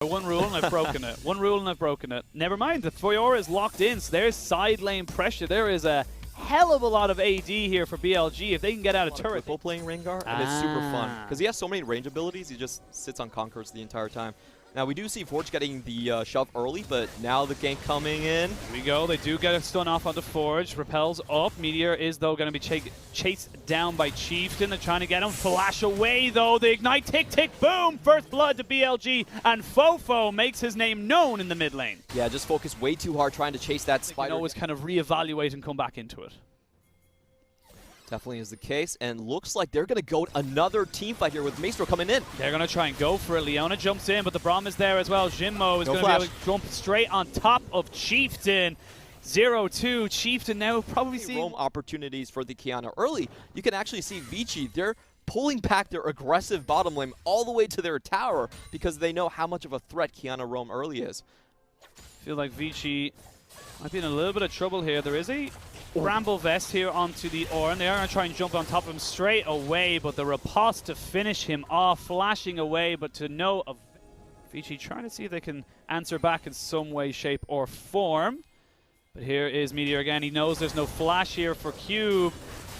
One rule and I've broken it. One rule and I've broken it. Never mind, the Fiora is locked in, so there's side lane pressure. There is a hell of a lot of AD here for BLG if they can get out of turret. Equipo playing Rengar, and it's super fun because he has so many range abilities. He just sits on Conquerors the entire time. Now we do see Forge getting the shove early, but now the gank coming in. Here we go. They do get a stun off onto Forge. Repels up. Meteor is though going to be chased down by Chieftain. They're trying to get him. Flash away though. The ignite. Tick tick boom. First blood to BLG, and Fofo makes his name known in the mid lane. Yeah, just focus way too hard trying to chase that spider. Always kind of reevaluate and come back into it. Definitely is the case, and looks like they're going to go another team fight here with Maestro coming in. They're going to try and go for it. Leona jumps in, but the Braum is there as well. Jinmo is going to be able to jump straight on top of Chieftain. 0-2. Chieftain now probably seeing roam opportunities for the Qiyana early. You can actually see Vici. They're pulling back their aggressive bottom lane all the way to their tower because they know how much of a threat Qiyana roam early is. I feel like Vici might be in a little bit of trouble here. There is a Bramble Vest here onto the Ornn. They are going to try and jump on top of him straight away, but the riposte to finish him off, flashing away, but to no avail. Vici trying to see if they can answer back in some way, shape, or form. But here is Meteor again. He knows there's no flash here for Cube.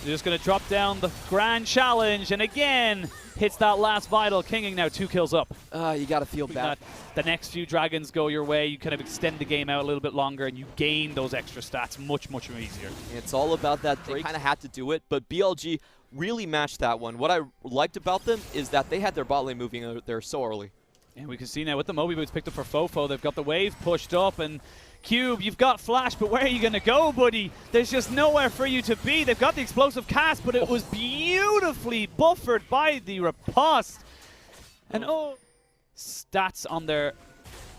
They're just going to drop down the grand challenge, and again hits that last vital. Kinging now 2 kills up. You got to feel bad. The next few dragons go your way, you kind of extend the game out a little bit longer, and you gain those extra stats much, much easier. It's all about that. They kind of had to do it, but BLG really matched that one. What I liked about them is that they had their bot lane moving there so early. And we can see now with the Moby Boots picked up for Fofo, they've got the wave pushed up, and Cube, you've got flash, but where are you going to go, buddy? There's just nowhere for you to be. They've got the explosive cast, but it was beautifully buffered by the riposte. And stats on their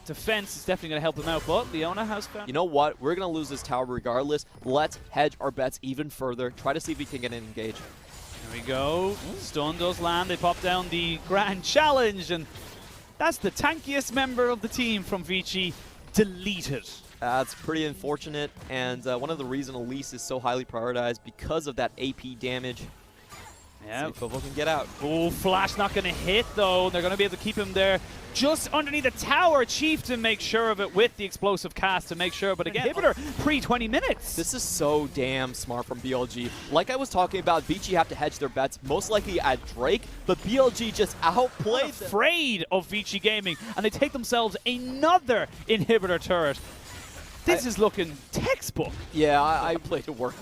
defense is definitely going to help them out, but Leona has found... You know what? We're going to lose this tower regardless. Let's hedge our bets even further. Try to see if we can get an engage. There we go. Stun does land. They pop down the grand challenge, and that's the tankiest member of the team from Vici deleted. That's pretty unfortunate, and one of the reasons Elise is so highly prioritized because of that AP damage. Yeah, Fofo can get out. Oh, flash not going to hit though. They're going to be able to keep him there just underneath the tower. Chieftain makes sure of it with the explosive cast to make sure, but again, inhibitor pre-20 minutes. This is so damn smart from BLG. Like I was talking about, Vici have to hedge their bets, most likely at Drake, but BLG just outplayed them. Afraid of Vici Gaming, and they take themselves another inhibitor turret. This is looking textbook. Yeah, I played to work.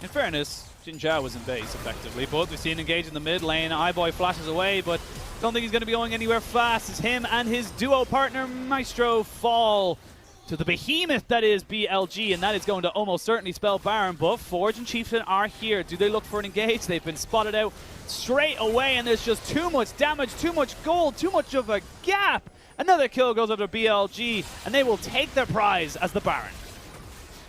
In fairness, Jin Zhao was in base effectively, but we see him engage in the mid lane. Eyeboy flashes away, but don't think he's going to be going anywhere fast as him and his duo partner Maestro fall to the behemoth that is BLG, and that is going to almost certainly spell Baron. But Forge and Chieftain are here. Do they look for an engage? They've been spotted out straight away, and there's just too much damage, too much gold, too much of a gap. Another kill goes out to BLG, and they will take their prize as the Baron.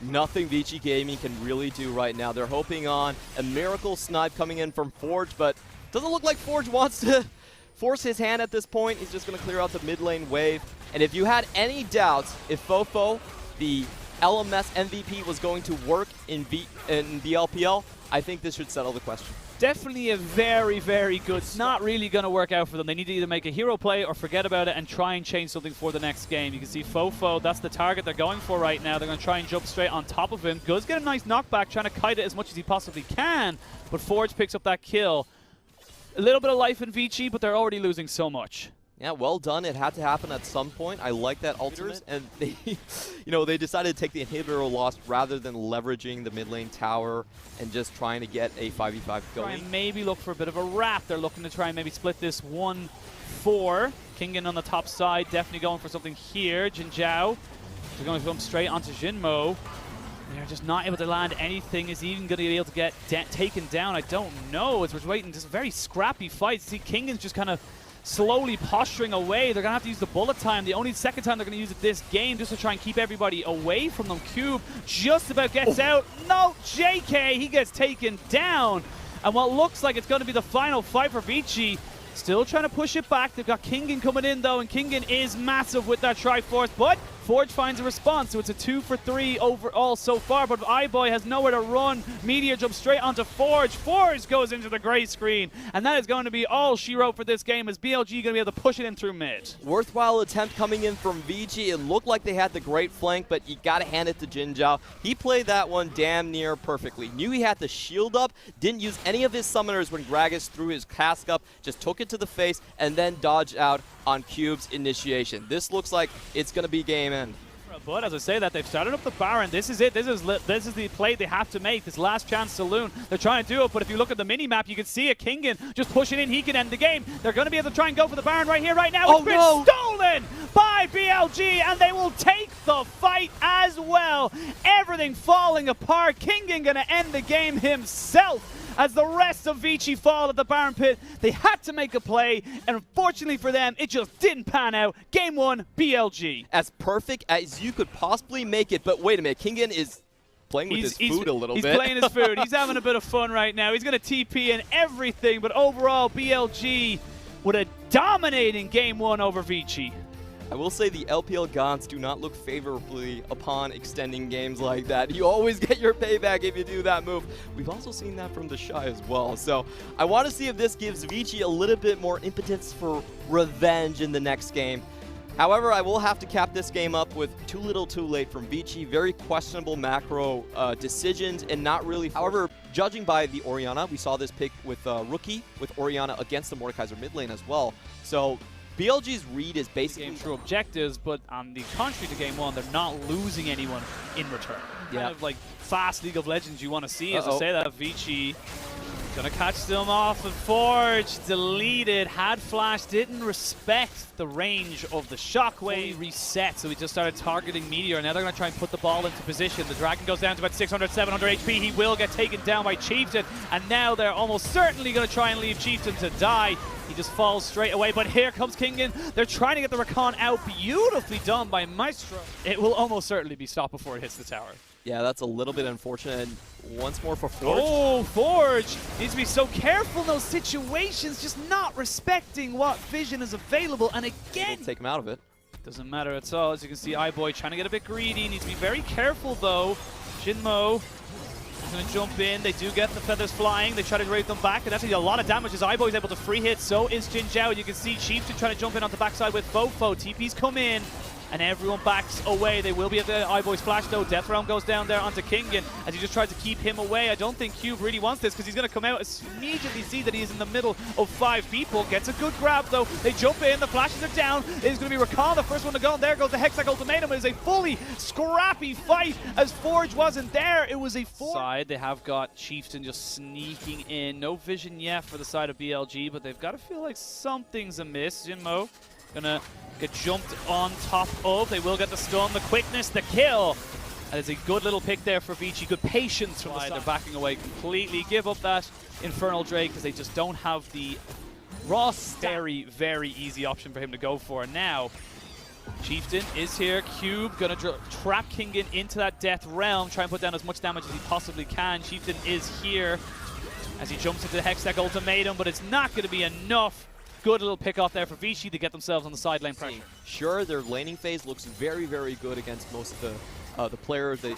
Nothing Vici Gaming can really do right now. They're hoping on a miracle snipe coming in from Forge, but doesn't look like Forge wants to force his hand at this point. He's just going to clear out the mid lane wave. And if you had any doubts if Fofo, the LMS MVP, was going to work in the LPL, I think this should settle the question. Definitely a very, very good. It's not really going to work out for them. They need to either make a hero play or forget about it and try and change something for the next game. You can see Fofo, that's the target they're going for right now. They're going to try and jump straight on top of him. Does get a nice knockback, trying to kite it as much as he possibly can, but Forge picks up that kill. A little bit of life in Vici, but they're already losing so much. Yeah, well done. It had to happen at some point. I like that ultimate, and they, they decided to take the inhibitor loss rather than leveraging the mid lane tower and just trying to get a 5v5 going. Try and maybe look for a bit of a wrap. They're looking to try and maybe split this 1-4. Kingen on the top side, definitely going for something here. Jin Zhao is going to come straight onto Jinmo. They're just not able to land anything. Is he even going to be able to get taken down? I don't know. As we're waiting, just a very scrappy fight. See, Kingen's just kind of slowly posturing away. They're going to have to use the bullet time. The only second time they're going to use it this game, just to try and keep everybody away from them. Cube just about gets out. No, JK, he gets taken down. And what looks like it's going to be the final fight for Vici. Still trying to push it back. They've got Kingen coming in though, and Kingen is massive with that Triforce, but Forge finds a response, so it's a 2 for 3 overall so far, but iBoy has nowhere to run. Meteor jumps straight onto Forge. Forge goes into the gray screen, and that is going to be all she wrote for this game, as BLG going to be able to push it in through mid. Worthwhile attempt coming in from Vici. It looked like they had the great flank, but you got to hand it to Jinzhao. He played that one damn near perfectly. Knew he had the shield up, didn't use any of his summoners when Gragas threw his cask up, just took it to the face, and then dodged out on Cube's initiation. This looks like it's going to be game end. But as I say that, they've started up the Baron. This is it. This is the play they have to make. This last chance saloon. They're trying to do it, but if you look at the mini-map, you can see it. Kingen just pushing in. He can end the game. They're going to be able to try and go for the Baron right here, right now. It's been stolen by BLG, and they will take the fight as well. Everything falling apart. Kingen going to end the game himself. As the rest of Vici fall at the Baron pit, they had to make a play, and unfortunately for them, it just didn't pan out. Game 1, BLG. As perfect as you could possibly make it, but wait a minute, Kingen is playing with his food a little bit. He's playing his food. He's having a bit of fun right now. He's going to TP and everything, but overall, BLG with a dominating Game 1 over Vici. I will say the LPL Gons do not look favorably upon extending games like that. You always get your payback if you do that move. We've also seen that from the Shy as well. So I want to see if this gives Vici a little bit more impetus for revenge in the next game. However, I will have to cap this game up with too little too late from Vici. Very questionable macro decisions and not really. However, judging by the Orianna, we saw this pick with Rookie, with Orianna against the Mordekaiser mid lane as well. So BLG's read is basically true objectives, but on the contrary to Game 1, they're not losing anyone in return. Yeah. Kind of like fast League of Legends you want to see. As I say that, Vici gonna catch them off, and Forge deleted, had flash, didn't respect the range of the shockwave. Reset, so he just started targeting Meteor. Now they're gonna try and put the ball into position. The Dragon goes down to about 600, 700 HP. He will get taken down by Chieftain, and now they're almost certainly gonna try and leave Chieftain to die. He just falls straight away, but here comes Kingen. They're trying to get the recon out. Beautifully done by Maestro. It will almost certainly be stopped before it hits the tower. Yeah, that's a little bit unfortunate. And once more for Forge. Oh, Forge needs to be so careful in those situations, just not respecting what vision is available. And again, take him out of it. Doesn't matter at all. As you can see, iBoy trying to get a bit greedy. Needs to be very careful, though. Jinmo is going to jump in. They do get the feathers flying. They try to raid them back, and that's a lot of damage as iBoy is able to free hit. So is Jinzhao. You can see Chieftain trying to jump in on the backside with Fofo. TP's come in, and everyone backs away. They will be at the iBoy's flash, though. Death Realm goes down there onto Kingen as he just tries to keep him away. I don't think Cube really wants this because he's going to come out and immediately see that he is in the middle of 5 people. Gets a good grab, though. They jump in. The flashes are down. It is going to be Rakan, the first one to go. And there goes the Hextech Ultimatum. It is a fully scrappy fight as Forge wasn't there. It was a side. They have got Chieftain just sneaking in. No vision yet for the side of BLG, but they've got to feel like something's amiss. Jinmo gonna get jumped on top of. They will get the stun, the quickness, the kill. That is a good little pick there for Vici. Good patience from the side. They're backing away completely. Give up that Infernal Drake because they just don't have the raw, very, very easy option for him to go for. Now, Chieftain is here. Cube gonna trap Kingen into that Death Realm. Try and put down as much damage as he possibly can. Chieftain is here as he jumps into the Hextech Ultimatum, but it's not going to be enough. Good little pick off there for Vici to get themselves on the side lane pressure. Sure, their laning phase looks very, very good against most of the players. They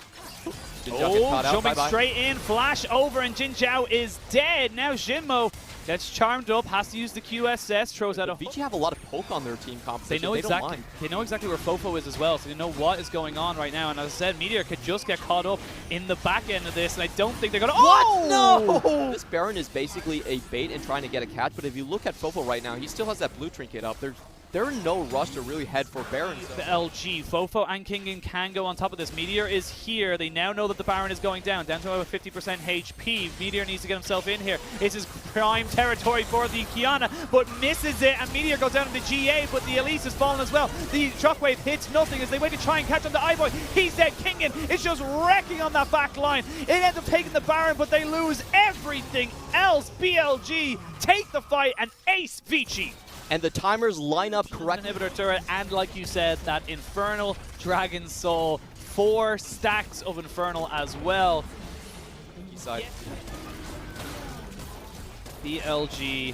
jumping straight in, flash over, and Jinzhao is dead. Now Jinmo gets charmed up, has to use the QSS, throws out a... Vici have a lot of poke on their team composition. They know exactly where Fofo is as well, so they know what is going on right now. And as I said, Meteor could just get caught up in the back end of this, and I don't think they're going to... What? No! This Baron is basically a bait and trying to get a catch, but if you look at Fofo right now, he still has that blue trinket up. They're in no rush to really head for Baron. The LG, Fofo and Kingen can go on top of this. Meteor is here. They now know that the Baron is going down to over 50% HP. Meteor needs to get himself in here. It's his prime territory for the Kiana, but misses it, and Meteor goes down to the GA, but the Elise has fallen as well. The Shockwave hits nothing as they wait to try and catch on the iBoy. He's dead. Kingen is just wrecking on that back line. It ends up taking the Baron, but they lose everything else. BLG take the fight and ace Vici. And the timers line up correctly. Inhibitor turret, and like you said, that Infernal Dragon Soul. 4 stacks of Infernal as well. BLG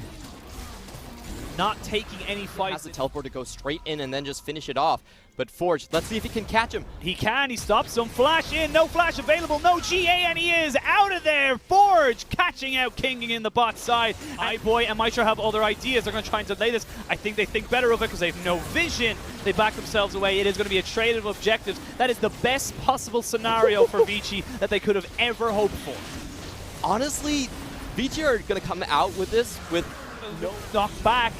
not taking any fights. Has to teleport to go straight in and then just finish it off. But Forge, let's see if he can catch him. He can, he stops him. Flash in, no flash available, no GA, and he is out of there. Forge catching out King in the bot side. iBoy and Maestro have other ideas. They're going to try and delay this. I think they think better of it because they have no vision. They back themselves away. It is going to be a trade of objectives. That is the best possible scenario for Vici that they could have ever hoped for. Honestly, Vici are going to come out with this with no knocked back.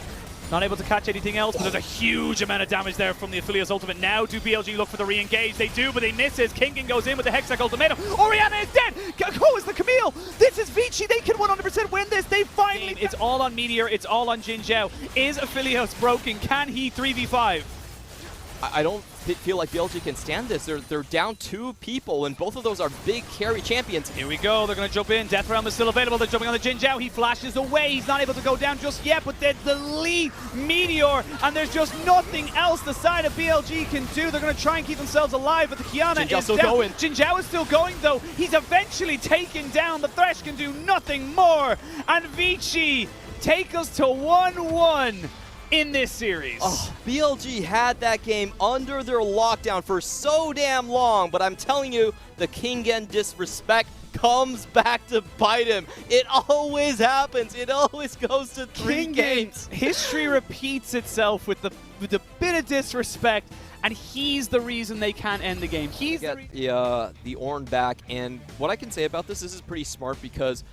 Not able to catch anything else, but there's a huge amount of damage there from the Affiliates ultimate. Now do BLG look for the re-engage? They do, but they miss it. Kingen goes in with the Hextech ultimatum. Oriana is dead! Who is the Camille? This is Vici. They can 100% win this. They finally... It's all on Meteor. It's all on Jin Zhao. Is Affiliates broken? Can he 3v5? I don't feel like BLG can stand this. They're down 2 people, and both of those are big carry champions. Here we go. They're going to jump in. Death Realm is still available. They're jumping on the Jin Zhao. He flashes away. He's not able to go down just yet, but there's the lead Meteor, and there's just nothing else the side of BLG can do. They're going to try and keep themselves alive, but the Kiana Jin Zhao is still down. going. Jin Zhao is still going, though. He's eventually taken down. The Thresh can do nothing more, and Vici take us to 1-1. In this series. Oh, BLG had that game under their lockdown for so damn long, but I'm telling you, the Kingen disrespect comes back to bite him. It always happens. It always goes to 3 games. History repeats itself with the bit of disrespect, and he's the reason they can't end the game. He's the Ornn back, and what I can say about this is pretty smart because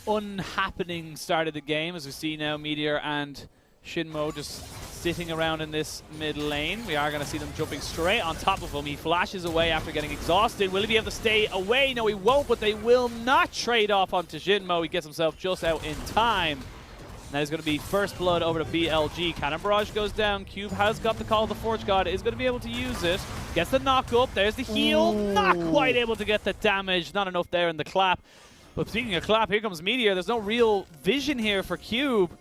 unhappening start of the game, as we see now Meteor and Shinmo just sitting around in this mid lane. We are going to see them jumping straight on top of him. He flashes away after getting exhausted. Will he be able to stay away? No, he won't, but they will not trade off onto Shinmo. He gets himself just out in time. That is going to be first blood over to BLG. Cannon Barrage goes down. Cube has got the call of the Forge God. Is going to be able to use it. Gets the knock up. There's the heal. Ooh. Not quite able to get the damage. Not enough there in the clap. But speaking of clap, here comes Meteor. There's no real vision here for Cube.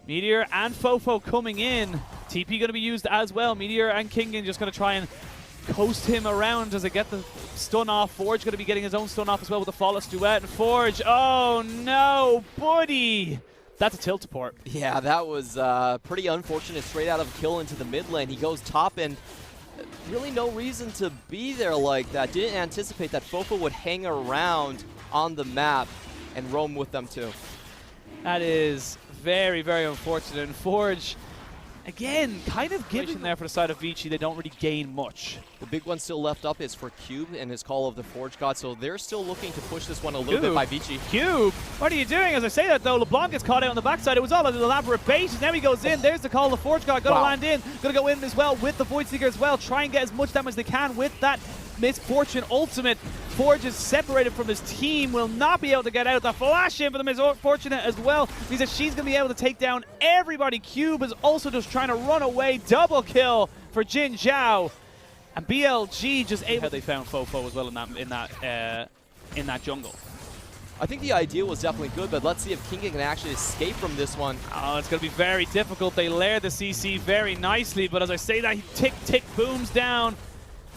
Meteor and Fofo coming in. TP going to be used as well. Meteor and Kingen just going to try and coast him around as they get the stun off. Forge going to be getting his own stun off as well with the Flawless Duet. And Forge, oh no, buddy. That's a tilt-a-port. Yeah, that was pretty unfortunate. Straight out of kill into the mid lane. He goes top and really no reason to be there like that. Didn't anticipate that Fofo would hang around on the map and roam with them too. That is very, very unfortunate. And Forge, again, kind of giving there for the side of Vici. They don't really gain much. The big one still left up is for Cube and his call of the Forge God, so they're still looking to push this one a little bit by Vici. Cube, what are you doing? As I say that, though, LeBlanc gets caught out on the backside. It was all an elaborate bait. Now he goes in. There's the call of the Forge God. Going to land in. Going to go in as well with the Void Seeker as well. Try and get as much damage as they can with that Misfortune ultimate. Forge is separated from his team, will not be able to get out. The flash in for the Misfortunate as well means that she's going to be able to take down everybody. Cube is also just trying to run away. Double kill for Jin Zhao. And BLG just able. They found Fofo as well in that jungle. I think the idea was definitely good, but let's see if Kingen can actually escape from this one. Oh, it's going to be very difficult. They lair the CC very nicely, but as I say that, he tick booms down.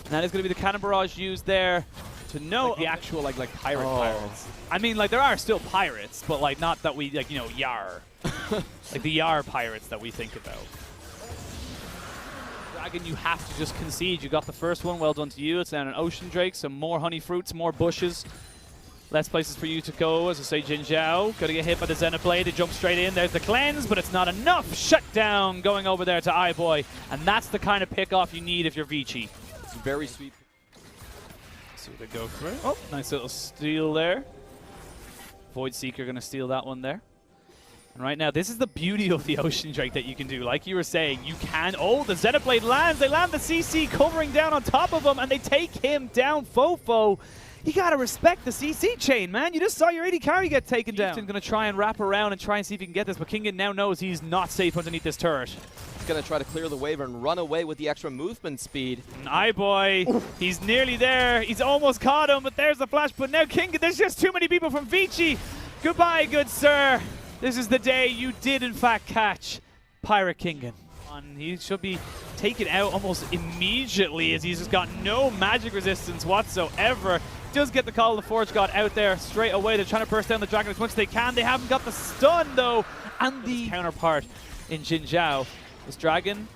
And that is going to be the Cannon Barrage used there to know the actual like pirates. I mean, like there are still pirates, but like not that we like, you know, Yar. Like the Yar pirates that we think about. Dragon, you have to just concede. You got the first one. Well done to you. It's down an Ocean Drake. Some more honey fruits, more bushes. Less places for you to go, as I say, Jin Zhao. Gonna get hit by the Xenoblade. They jump straight in. There's the cleanse, but it's not enough. Shut down going over there to iBoy. And that's the kind of pick-off you need if you're Vici. It's very sweet. See what they go for. Oh, nice little steal there. Void Seeker gonna steal that one there. And right now, this is the beauty of the Ocean Drake that you can do. Like you were saying, you can... Oh, the Xenoblade lands. They land the CC covering down on top of him, and they take him down. Fofo, you gotta respect the CC chain, man. You just saw your 80 carry get taken down. He's gonna try and wrap around and try and see if he can get this, but Kingen now knows he's not safe underneath this turret. He's gonna try to clear the wave and run away with the extra movement speed. And iBoy, he's nearly there. He's almost caught him, but there's the flash. But now Kingen, there's just too many people from Vici. Goodbye, good sir. This is the day you did, in fact, catch Pirate Kingen. He should be taken out almost immediately as he's just got no magic resistance whatsoever. Does get the call of the Forge God out there straight away. They're trying to burst down the dragon as much as they can. They haven't got the stun, though. And the counterpart in Jin Zhao. This Dragon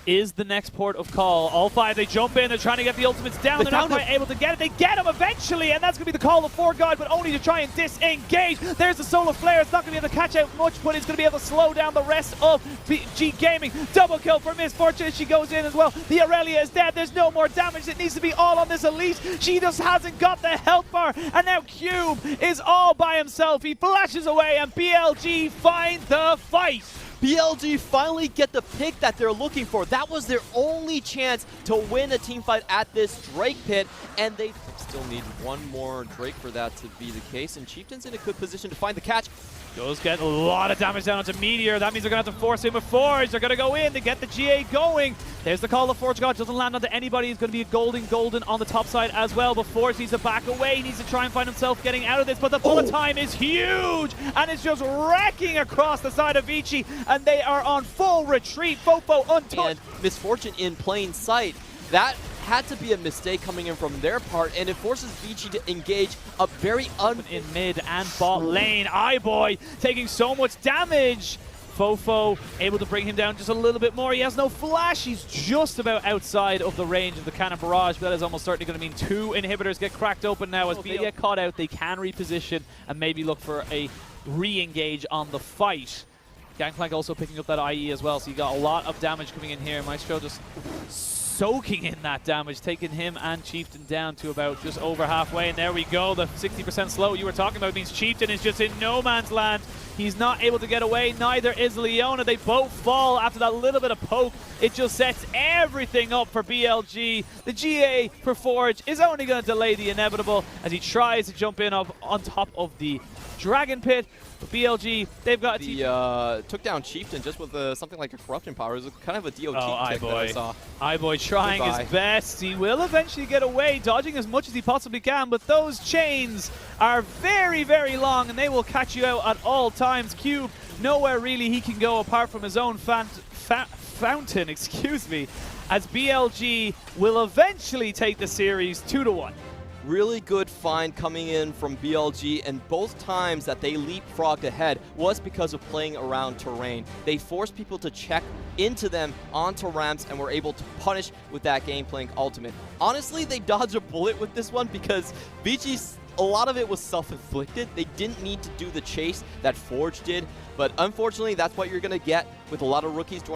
is the next port of call. All 5, they jump in, they're trying to get the ultimates down. They're not quite able to get it. They get him eventually, and that's going to be the call of 4God, but only to try and disengage. There's the solar flare. It's not going to be able to catch out much, but it's going to be able to slow down the rest of G Gaming. Double kill for Misfortune. She goes in as well. The Aurelia is dead. There's no more damage. It needs to be all on this Elite. She just hasn't got the health bar, and now Cube is all by himself. He flashes away, and BLG find the fight. BLG finally get the pick that they're looking for. That was their only chance to win a team fight at this Drake pit, and they still need one more Drake for that to be the case, and Chieftain's in a good position to find the catch. Does get a lot of damage down onto Meteor. That means they're going to have to force him with Forge. They're going to go in to get the GA going. There's the call of Forge God. Doesn't land onto anybody. He's going to be a golden on the top side as well. But Forge needs to back away. He needs to try and find himself getting out of this. But the bullet time is huge. And it's just wrecking across the side of Vici. And they are on full retreat. Fofo untouched. And Misfortune in plain sight. That had to be a mistake coming in from their part, and it forces Vici to engage a very in mid and bot lane. iBoy taking so much damage. Fofo able to bring him down just a little bit more. He has no flash. He's just about outside of the range of the cannon barrage, but that is almost certainly going to mean 2 inhibitors get cracked open now. As they get caught out, they can reposition and maybe look for a re-engage on the fight. Gangplank also picking up that IE as well, so you got a lot of damage coming in here. Maestro just soaking in that damage, taking him and Chieftain down to about just over halfway. And there we go, the 60% slow you were talking about means Chieftain is just in no man's land. He's not able to get away, neither is Leona. They both fall after that little bit of poke. It just sets everything up for BLG. The GA for Forge is only going to delay the inevitable as he tries to jump in on top of the Dragon Pit. But BLG, they've got took down Chieftain just with something like a corruption power. It was kind of a DOT kick that I saw. iBoy trying his best. He will eventually get away, dodging as much as he possibly can, but those chains are very long, and they will catch you out at all times. Cube, nowhere really he can go apart from his own fountain, excuse me, as BLG will eventually take the series 2-1. Really good find coming in from BLG, and both times that they leapfrogged ahead was because of playing around terrain. They forced people to check into them onto ramps and were able to punish with that Gangplank ultimate. Honestly, they dodged a bullet with this one because Vici, a lot of it was self-inflicted. They didn't need to do the chase that Forge did, but unfortunately that's what you're going to get with a lot of rookies